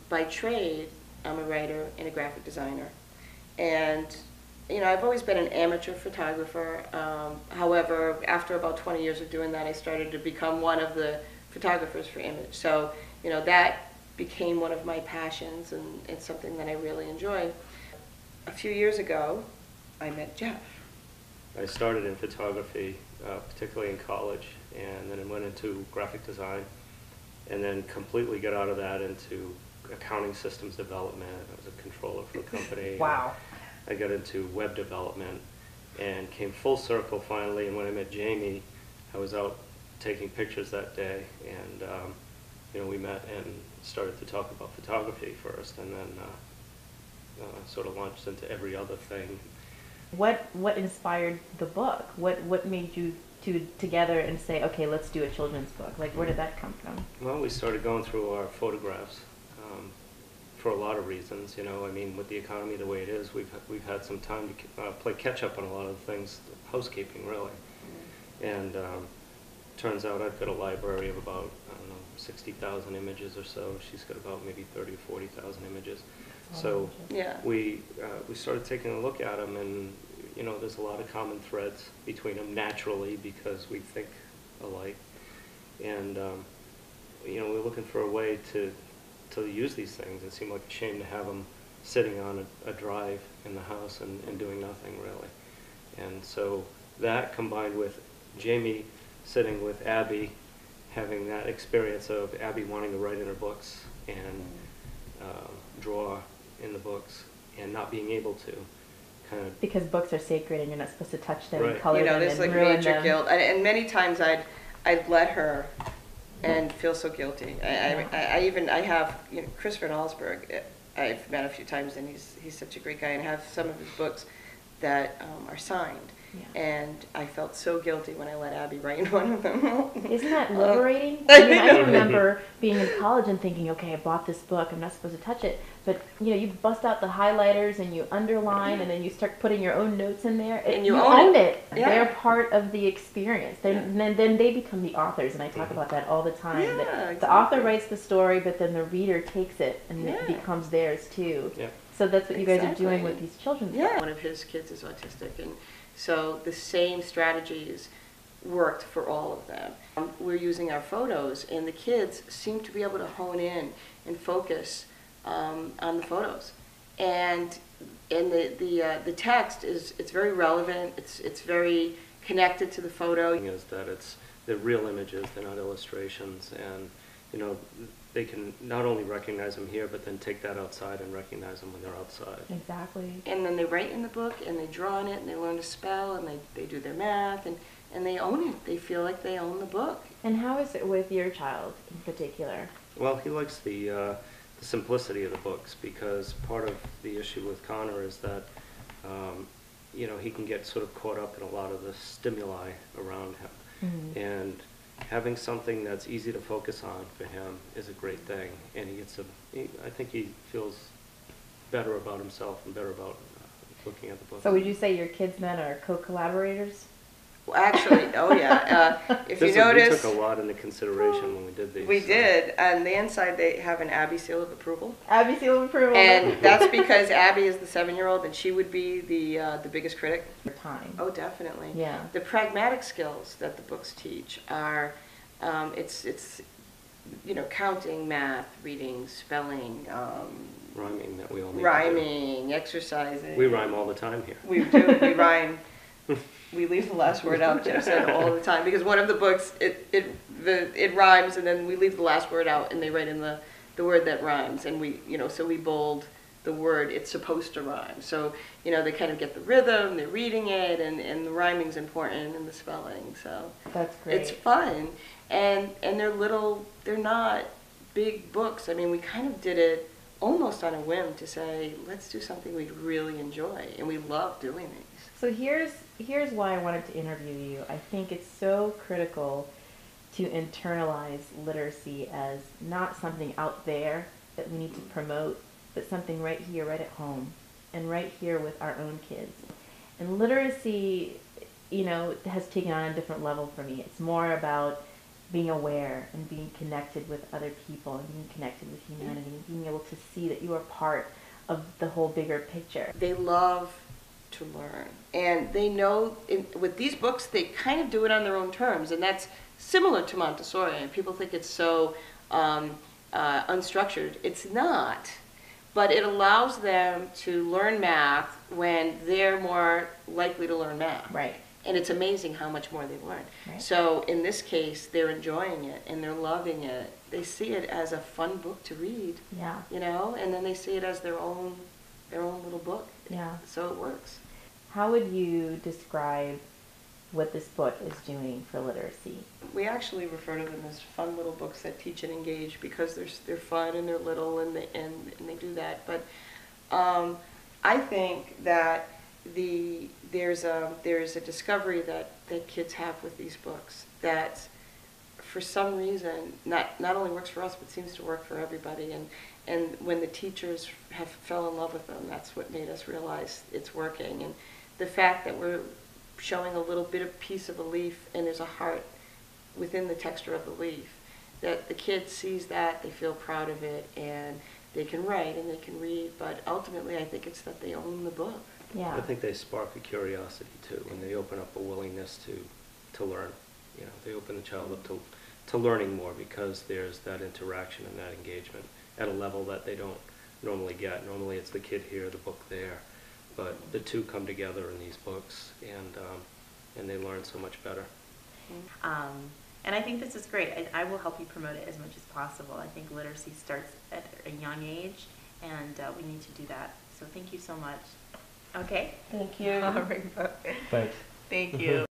by trade, I'm a writer and a graphic designer. And, you know, I've always been an amateur photographer. However, after about 20 years of doing that, I started to become one of the photographers for Image. So, you know, that became one of my passions, and it's something that I really enjoy. A few years ago, I met Jeff. I started in photography, particularly in college, and then I went into graphic design, and then completely got out of that into accounting systems development. I was a controller for a company. Wow. I got into web development and came full circle finally. And when I met Jami, I was out taking pictures that day, and you know, we met and started to talk about photography first, and then sort of launched into every other thing. What inspired the book? What made you two together and say, okay, let's do a children's book? Like, where did that come from? Well, we started going through our photographs for a lot of reasons. You know, I mean, with the economy the way it is, we've had some time to play catch up on a lot of things, housekeeping really. And turns out I've got a library of about, I don't know, 60,000 images or so. She's got about maybe 30 or 40,000 images. So Yeah. we started taking a look at them, and you know, there's a lot of common threads between them naturally because we think alike, and you know, we're looking for a way to use these things. It seemed like a shame to have them sitting on a drive in the house and doing nothing really. And so that, combined with Jami sitting with Abby, having that experience of Abby wanting to write in her books and draw in the books and not being able to, kind of, Because books are sacred and you're not supposed to touch them, Right. and color You know, them, there's and like ruin major them. guilt, and many times I'd let her and feel so guilty. I have, you know, Christopher Nallsberg, I've met a few times, and he's such a great guy, and have some of his books that are signed. Yeah. And I felt so guilty when I let Abby write in one of them. Isn't that liberating? I I mean, I know. remember being in college and thinking, okay, I bought this book, I'm not supposed to touch it. But, you know, you bust out the highlighters and you underline, and then you start putting your own notes in there. And you own own it. Yeah. They're part of the experience. Then they become the authors, and I talk about that all the time. Yeah, That exactly. the author writes the story, but then the reader takes it, and Yeah. it becomes theirs too. yeah. So that's what you guys are doing Exactly. with these children's Yeah. books. One of his kids is autistic, and so the same strategies worked for all of them. We're using our photos, and the kids seem to be able to hone in and focus on the photos. And the text it's very relevant. It's very connected to the photo. Is that they're real images, they're not illustrations, and you know, they can not only recognize them here, but then take that outside and recognize them when they're outside. Exactly. And then they write in the book, and they draw in it, and they learn to spell, and they do their math, and they own it. They feel like they own the book. And how is it with your child in particular? Well, he likes the simplicity of the books, because part of the issue with Connor is that you know, he can get sort of caught up in a lot of the stimuli around him. Mm-hmm. And having something that's easy to focus on for him is a great thing, and I think he feels better about himself and better about looking at the book. So would you say your kids then are co-collaborators? Well, actually, oh yeah. If you We notice, took a lot into consideration when we did these. we so. did. On the inside, they have an Abby seal of approval. Abby seal of approval. And that's because Abby is the 7-year-old, and she would be the biggest critic. For time. Oh, definitely. Yeah. The pragmatic skills that the books teach are, it's you know, counting, math, reading, spelling, Rhyming that we all need rhyming, exercising. We rhyme all the time here. We do. We rhyme. We leave the last word out, Jeff said, all the time, because one of the books it rhymes, and then we leave the last word out, and they write in the word that rhymes, and so we bold the word it's supposed to rhyme. So, you know, they kind of get the rhythm, they're reading it, and the rhyming's important, and the spelling. So That's great. it's fun, and they're not big books. I mean, we kind of did it almost on a whim to say, let's do something we really enjoy, and we love doing these. So here's why I wanted to interview you. I think it's so critical to internalize literacy as not something out there that we need to promote, but something right here, right at home, and right here with our own kids. And literacy, you know, has taken on a different level for me. It's more about being aware and being connected with other people and being connected with humanity and being able to see that you are part of the whole bigger picture. They love to learn, and they know with these books they kind of do it on their own terms, and that's similar to Montessori. And people think it's so unstructured. It's not, but it allows them to learn math when they're more likely to learn math. Right. And it's amazing how much more they learn. Right. So in this case, they're enjoying it and they're loving it. They see it as a fun book to read. Yeah. You know, and then they see it as their own little book. Yeah. So it works. How would you describe what this book is doing for literacy? We actually refer to them as fun little books that teach and engage because they're fun and they're little and they do that. But I think that there's a discovery that kids have with these books that for some reason not only works for us but seems to work for everybody, and when the teachers fell in love with them, that's what made us realize it's working. And the fact that we're showing a little bit of piece of a leaf and there's a heart within the texture of the leaf, that the kid sees that, they feel proud of it, and they can write and they can read, but ultimately I think it's that they own the book. Yeah. I think they spark a curiosity too, when they open up a willingness to learn. You know, they open the child up to learning more because there's that interaction and that engagement at a level that they don't normally get. Normally it's the kid here, the book there, but the two come together in these books, and they learn so much better. And I think this is great. I will help you promote it as much as possible. I think literacy starts at a young age, and we need to do that. So thank you so much. Okay? Thank you. All right. Thanks. Thank you.